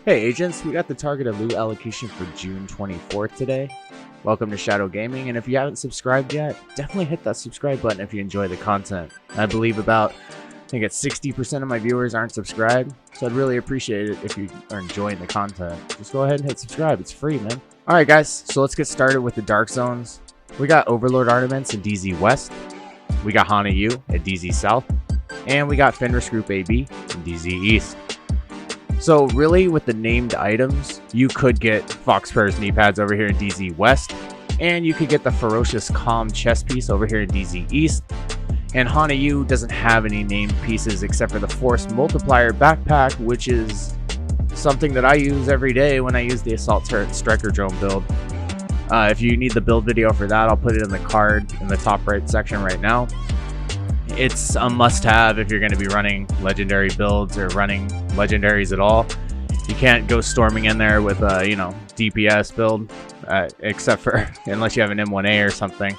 Hey agents, we got the targeted loot allocation for June 24th today. Welcome to Shadow Gaming, and if you haven't subscribed yet, definitely hit that subscribe button if you enjoy the content. I believe I think it's 60% of my viewers aren't subscribed, so I'd really appreciate it if you are enjoying the content. Just go ahead and hit subscribe, it's free, man. Alright guys, so let's get started with the Dark Zones. We got Overlord Armaments in DZ West, we got Hana U at DZ South, and we got Fenris Group AB in DZ East. So really, with the named items, you could get Foxper's knee pads over here in DZ West, and you could get the Ferocious Calm chest piece over here in DZ East. And Hana U doesn't have any named pieces except for the Force Multiplier backpack, which is something that I use every day when I use the Assault Turret Striker Drone build. If you need the build video for that, I'll put it in the card in the top right section right now. It's a must-have if you're going to be running legendary builds or running legendaries at all. You can't go storming in there with a, DPS build, except for unless you have an M1A or something.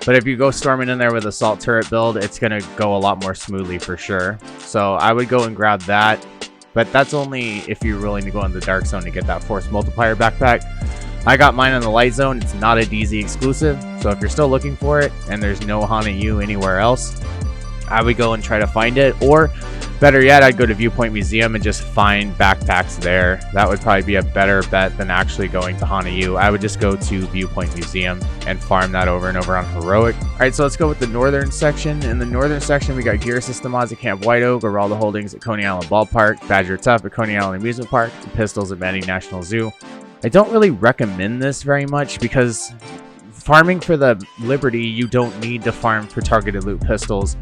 But if you go storming in there with assault turret build, it's going to go a lot more smoothly for sure. So I would go and grab that, but that's only if you're willing to go in the dark zone to get that force multiplier backpack. I got mine in the light zone. It's not a DZ exclusive, so if you're still looking for it and there's no Hana U anywhere else, I would go and try to find it, or better yet, I'd go to Viewpoint Museum and just find backpacks there. That would probably be a better bet than actually going to Hana U. I would just go to Viewpoint Museum and farm that over and over on Heroic. Alright, so let's go with the northern section. In the northern section, we got Gear System mods at Camp White Oak, Geraldo Holdings at Coney Island Ballpark, Badger Tough at Coney Island Amusement Park, and Pistols at Manning National Zoo. I don't really recommend this very much because farming for the Liberty, you don't need to farm for targeted loot pistols.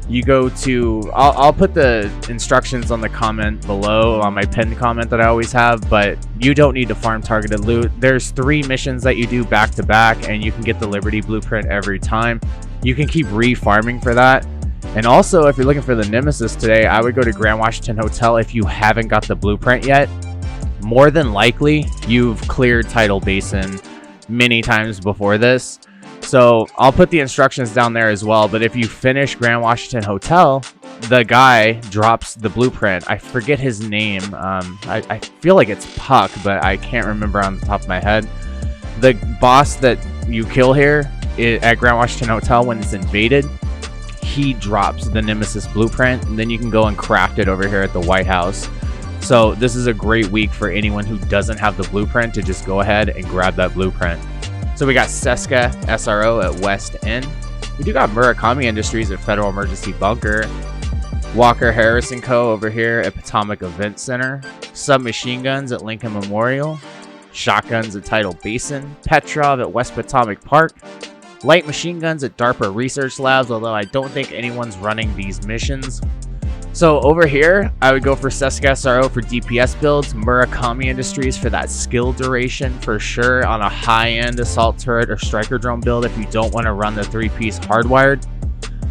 You go to, I'll put the instructions on the comment below on my pinned comment that I always have, but you don't need to farm targeted loot. There's 3 missions that you do back to back, and you can get the Liberty blueprint every time. You can keep re-farming for that. And also, if you're looking for the Nemesis today, I would go to Grand Washington Hotel if you haven't got the blueprint yet. More than likely, you've cleared Tidal Basin many times before this. So I'll put the instructions down there as well, but if you finish Grand Washington Hotel, the guy drops the blueprint. I forget his name. I feel like it's Puck, but I can't remember on the top of my head. The boss that you kill here at Grand Washington Hotel when it's invaded, he drops the Nemesis blueprint, and then you can go and craft it over here at the White House. So this is a great week for anyone who doesn't have the blueprint to just go ahead and grab that blueprint. So we got Seska SRO at West End. We do got Murakami Industries at Federal Emergency Bunker. Walker Harris & Co. over here at Potomac Event Center. Submachine Guns at Lincoln Memorial. Shotguns at Tidal Basin. Petrov at West Potomac Park. Light Machine Guns at DARPA Research Labs, although I don't think anyone's running these missions. So over here, I would go for Seska SRO for DPS builds, Murakami Industries for that skill duration for sure on a high-end assault turret or striker drone build if you don't want to run the 3-piece hardwired.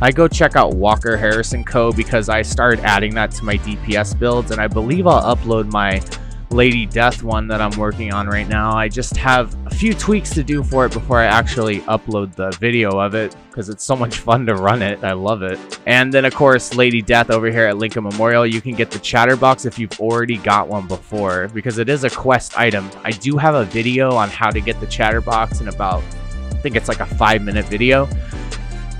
I go check out Walker Harris & Co. because I started adding that to my DPS builds, and I believe I'll upload my Lady Death one that I'm working on right now. I just have a few tweaks to do for it before I actually upload the video of it because it's so much fun to run it. I love it. And then of course Lady Death over here at Lincoln Memorial. You can get the Chatterbox if you've already got one before because it is a quest item. I do have a video on how to get the Chatterbox in about, I think it's like a 5-minute video.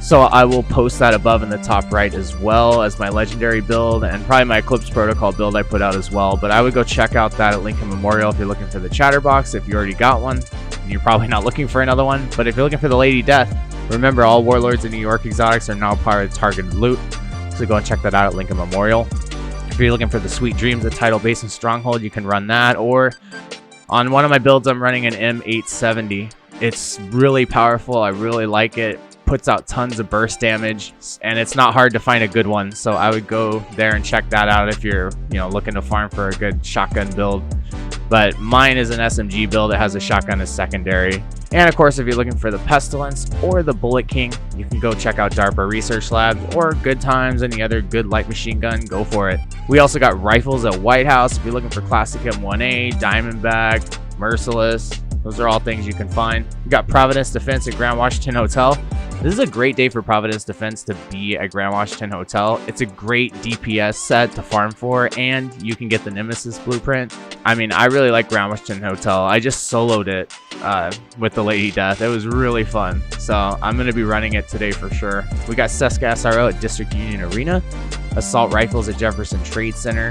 So I will post that above in the top right as well as my legendary build and probably my Eclipse Protocol build I put out as well. But I would go check out that at Lincoln Memorial if you're looking for the Chatterbox. If you already got one, and you're probably not looking for another one. But if you're looking for the Lady Death, remember all Warlords and New York exotics are now part of targeted loot. So go and check that out at Lincoln Memorial. If you're looking for the Sweet Dreams at Tidal Basin Stronghold, you can run that. Or on one of my builds, I'm running an M870. It's really powerful. I really like it. Puts out tons of burst damage, and it's not hard to find a good one, so I would go there and check that out if you're looking to farm for a good shotgun build. But mine is an SMG build. It has a shotgun as secondary. And of course, if you're looking for the Pestilence or the Bullet King, you can go check out DARPA Research Labs or Good Times, any other good light machine gun, go for it. We also got rifles at White House if you're looking for classic M1A, Diamondback, Merciless. Those are all things you can find. We got Providence Defense at Grand Washington Hotel. This is a great day for Providence Defense to be at Grand Washington Hotel. It's a great DPS set to farm for, and you can get the Nemesis blueprint. I mean, I really like Grand Western Hotel. I just soloed it with the Lady Death. It was really fun. So I'm going to be running it today for sure. We got Seska SRO at District Union Arena, assault rifles at Jefferson Trade Center,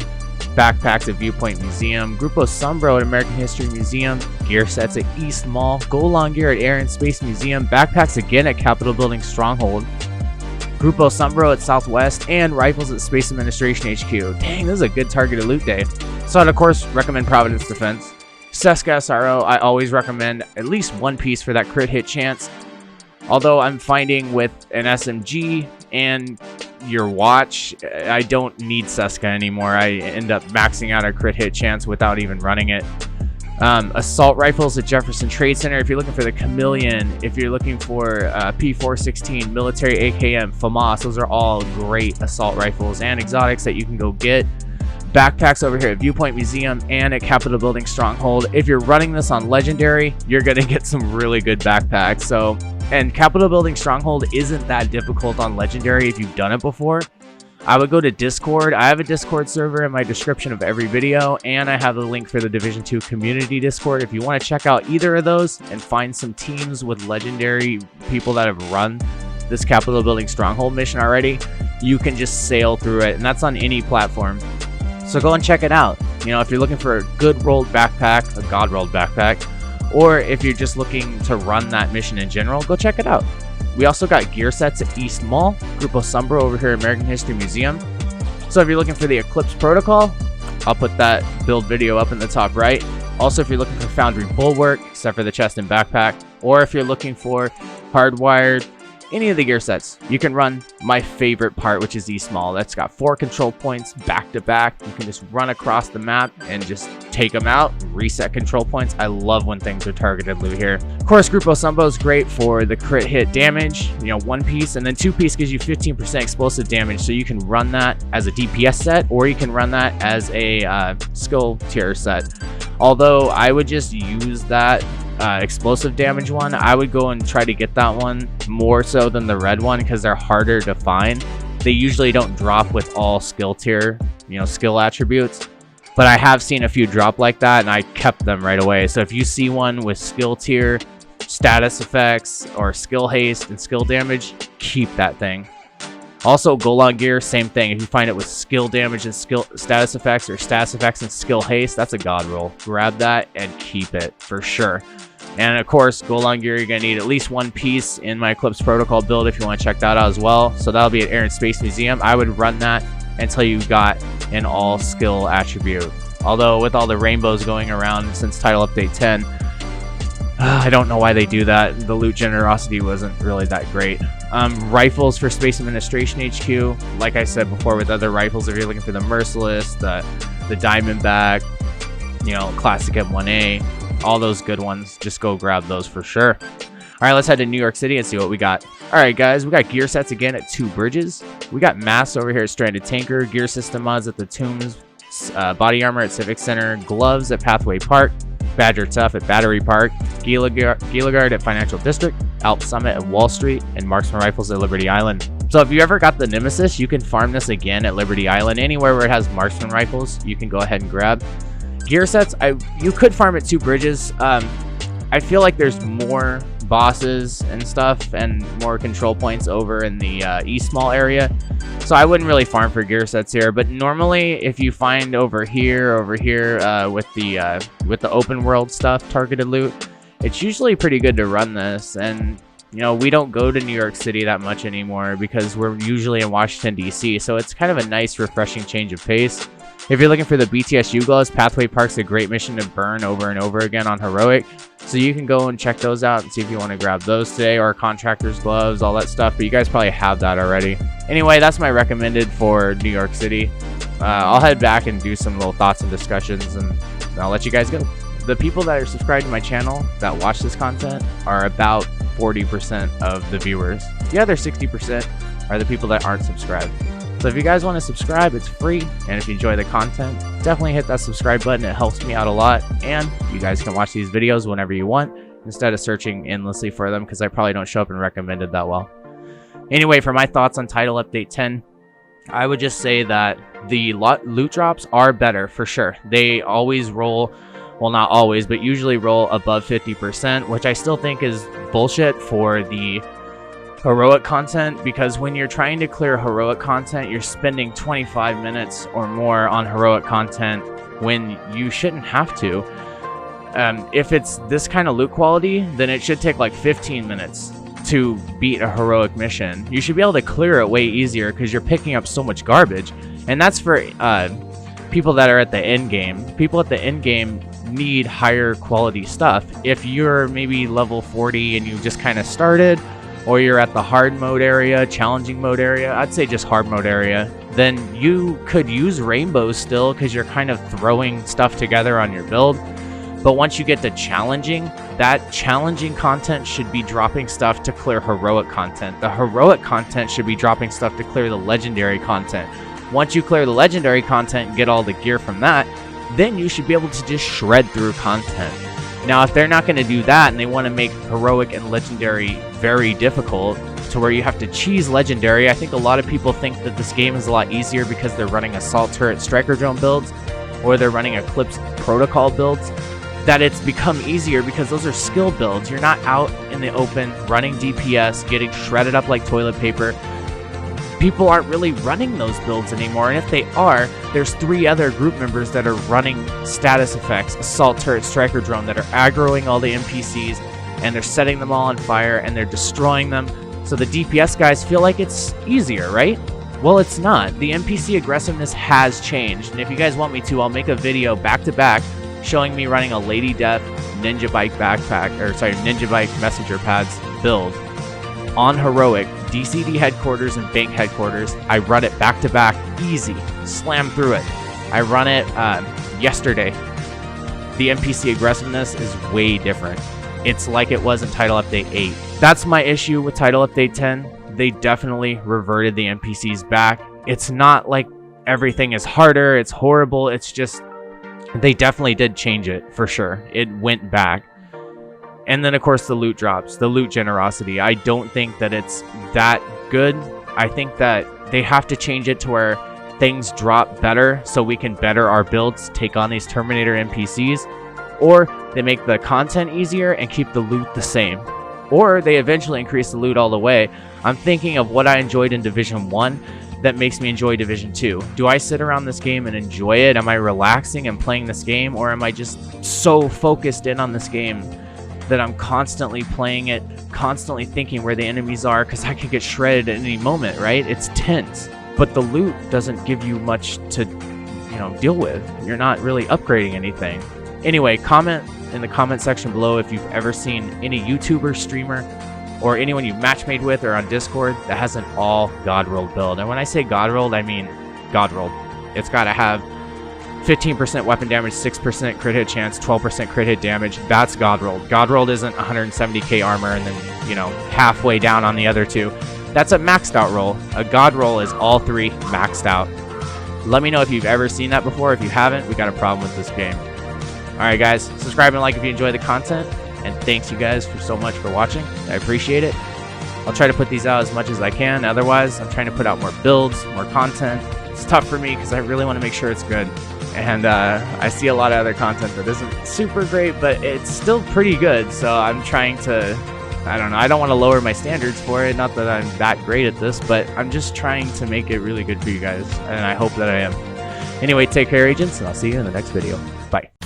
backpacks at Viewpoint Museum, Grupo Sombro at American History Museum, gear sets at East Mall, Go Long Gear at Air and Space Museum, backpacks again at Capitol Building Stronghold, Grupo Sombro at Southwest, and rifles at Space Administration HQ. Dang, this is a good targeted loot day. So I'd of course recommend Providence Defense. Seska SRO, I always recommend at least one piece for that crit hit chance. Although I'm finding with an SMG and your watch, I don't need Seska anymore. I end up maxing out a crit hit chance without even running it. Assault rifles at Jefferson Trade Center. If you're looking for the Chameleon, if you're looking for P416, military AKM, FAMAS, those are all great assault rifles and exotics that you can go get. Backpacks over here at Viewpoint Museum and at Capitol Building Stronghold. If you're running this on Legendary, you're going to get some really good backpacks. So, and Capitol Building Stronghold isn't that difficult on Legendary if you've done it before. I would go to Discord. I have a Discord server in my description of every video, and I have a link for the Division 2 community Discord. If you want to check out either of those and find some teams with legendary people that have run this Capitol Building Stronghold mission already, you can just sail through it, and that's on any platform. So go and check it out. You know, if you're looking for a good rolled backpack, a god rolled backpack, or if you're just looking to run that mission in general, go check it out. We also got gear sets at East Mall, Grupo Sombro over here at American History Museum. So if you're looking for the Eclipse Protocol, I'll put that build video up in the top right. Also, if you're looking for Foundry Bulwark, except for the chest and backpack, or if you're looking for Hardwired, any of the gear sets, you can run my favorite part, which is East Mall. That's got 4 control points back to back. You can just run across the map and just take them out, reset control points. I love when things are targeted loot here. Of course, Grupo Sombro is great for the crit hit damage, you know, 1 piece, and then 2 piece gives you 15% explosive damage. So you can run that as a DPS set, or you can run that as a skill tier set. Although I would just use that explosive damage one. I would go and try to get that one more so than the red one because they're harder to find. They usually don't drop with all skill tier, you know, skill attributes, but I have seen a few drop like that and I kept them right away. So if you see one with skill tier, status effects, or skill haste and skill damage, keep that thing. Also, Golan Gear, same thing. If you find it with skill damage and skill status effects, or status effects and skill haste, that's a god roll. Grab that and keep it for sure. And of course, Golan Gear, you're going to need at least 1 piece in my Eclipse Protocol build if you want to check that out as well. So that'll be at Air and Space Museum. I would run that until you got an all skill attribute. Although with all the rainbows going around since Title Update 10, I don't know why they do that. The loot generosity wasn't really that great. Rifles for Space Administration HQ. Like I said before with other rifles, if you're looking for the Merciless, the Diamondback, you know, Classic M1A, all those good ones, just go grab those for sure. All right, let's head to New York City and see what we got. All right, guys, we got gear sets again at 2 Bridges. We got masks over here at Stranded Tanker, gear system mods at the Tombs, body armor at Civic Center, gloves at Pathway Park, Badger Tough at Battery Park, Gila Guard at Financial District, Alp Summit at Wall Street, and Marksman Rifles at Liberty Island. So if you ever got the Nemesis, you can farm this again at Liberty Island. Anywhere where it has Marksman Rifles, you can go ahead and grab. Gear sets, you could farm at 2 Bridges. I feel like there's more bosses and stuff and more control points over in the East Mall area, so I wouldn't really farm for gear sets here. But normally, if you find over here with the open world stuff, targeted loot, it's usually pretty good to run this. And you know, we don't go to New York City that much anymore because we're usually in Washington DC, so it's kind of a nice refreshing change of pace. If you're looking for the BTS gloves, Pathway Park's a great mission to burn over and over again on Heroic. So you can go and check those out and see if you want to grab those today, or Contractor's gloves, all that stuff. But you guys probably have that already. Anyway, that's my recommended for New York City. I'll head back and do some little thoughts and discussions, and I'll let you guys go. The people that are subscribed to my channel that watch this content are about 40% of the viewers. The other 60% are the people that aren't subscribed. So if you guys want to subscribe, it's free, and if you enjoy the content, definitely hit that subscribe button. It helps me out a lot, and you guys can watch these videos whenever you want instead of searching endlessly for them, because I probably don't show up in recommended that well. Anyway, for my thoughts on Title Update 10, I would just say that the loot drops are better for sure. They always roll, well, not always, but usually roll above 50%, which I still think is bullshit for the heroic content, because when you're trying to clear heroic content, you're spending 25 minutes or more on heroic content when you shouldn't have to. If it's this kind of loot quality, then it should take like 15 minutes to beat a heroic mission. You should be able to clear it way easier because you're picking up so much garbage. And that's for people that are at the end game. People at the end game need higher quality stuff. If you're maybe level 40 and you just kind of started, or you're at the hard mode area, challenging mode area, I'd say just hard mode area, then you could use rainbows still because you're kind of throwing stuff together on your build. But once you get to challenging, that challenging content should be dropping stuff to clear heroic content. The heroic content should be dropping stuff to clear the legendary content. Once you clear the legendary content and get all the gear from that, then you should be able to just shred through content. Now, if they're not going to do that and they want to make heroic and legendary very difficult to where you have to cheese legendary, I think a lot of people think that this game is a lot easier because they're running assault turret striker drone builds or they're running Eclipse protocol builds, that it's become easier because those are skill builds. You're not out in the open running DPS, getting shredded up like toilet paper. People aren't really running those builds anymore, and if they are, there's 3 other group members that are running status effects, assault turret striker drone, that are aggroing all the NPCs, and they're setting them all on fire, and they're destroying them. So the DPS guys feel like it's easier, right? Well, it's not. The NPC aggressiveness has changed, and if you guys want me to, I'll make a video back to back showing me running a Lady Death Ninja Bike backpack, or sorry, Ninja Bike messenger pads build on heroic, DCD headquarters and bank headquarters. I run it back to back, easy, slam through it. I run it yesterday. The NPC aggressiveness is way different. It's like it was in Title Update 8. That's my issue with Title Update 10. They definitely reverted the NPCs back. It's not like everything is harder, it's horrible, it's just they definitely did change it for sure. It went back. And then, of course, the loot drops, the loot generosity. I don't think that it's that good. I think that they have to change it to where things drop better so we can better our builds, take on these Terminator NPCs. Or they make the content easier and keep the loot the same. Or they eventually increase the loot all the way. I'm thinking of what I enjoyed in Division 1 that makes me enjoy Division 2. Do I sit around this game and enjoy it? Am I relaxing and playing this game? Or am I just so focused in on this game that I'm constantly playing it, constantly thinking where the enemies are, because I could get shredded at any moment, right? It's tense. But the loot doesn't give you much to, deal with. You're not really upgrading anything. Anyway, comment in the comment section below if you've ever seen any YouTuber, streamer, or anyone you've matchmade with or on Discord that has an all God rolled build. And when I say God rolled, I mean God rolled. It's got to have 15% weapon damage, 6% crit hit chance, 12% crit hit damage. That's God rolled. God rolled isn't 170k armor and then, halfway down on the other 2. That's a maxed out roll. A God roll is all 3 maxed out. Let me know if you've ever seen that before. If you haven't, we got a problem with this game. Alright guys, subscribe and like if you enjoy the content. And thanks you guys for so much for watching. I appreciate it. I'll try to put these out as much as I can. Otherwise, I'm trying to put out more builds, more content. It's tough for me because I really want to make sure it's good. And I see a lot of other content that isn't super great, but it's still pretty good. So I'm trying to, I don't want to lower my standards for it. Not that I'm that great at this, but I'm just trying to make it really good for you guys. And I hope that I am. Anyway, take care, agents, and I'll see you in the next video. Bye.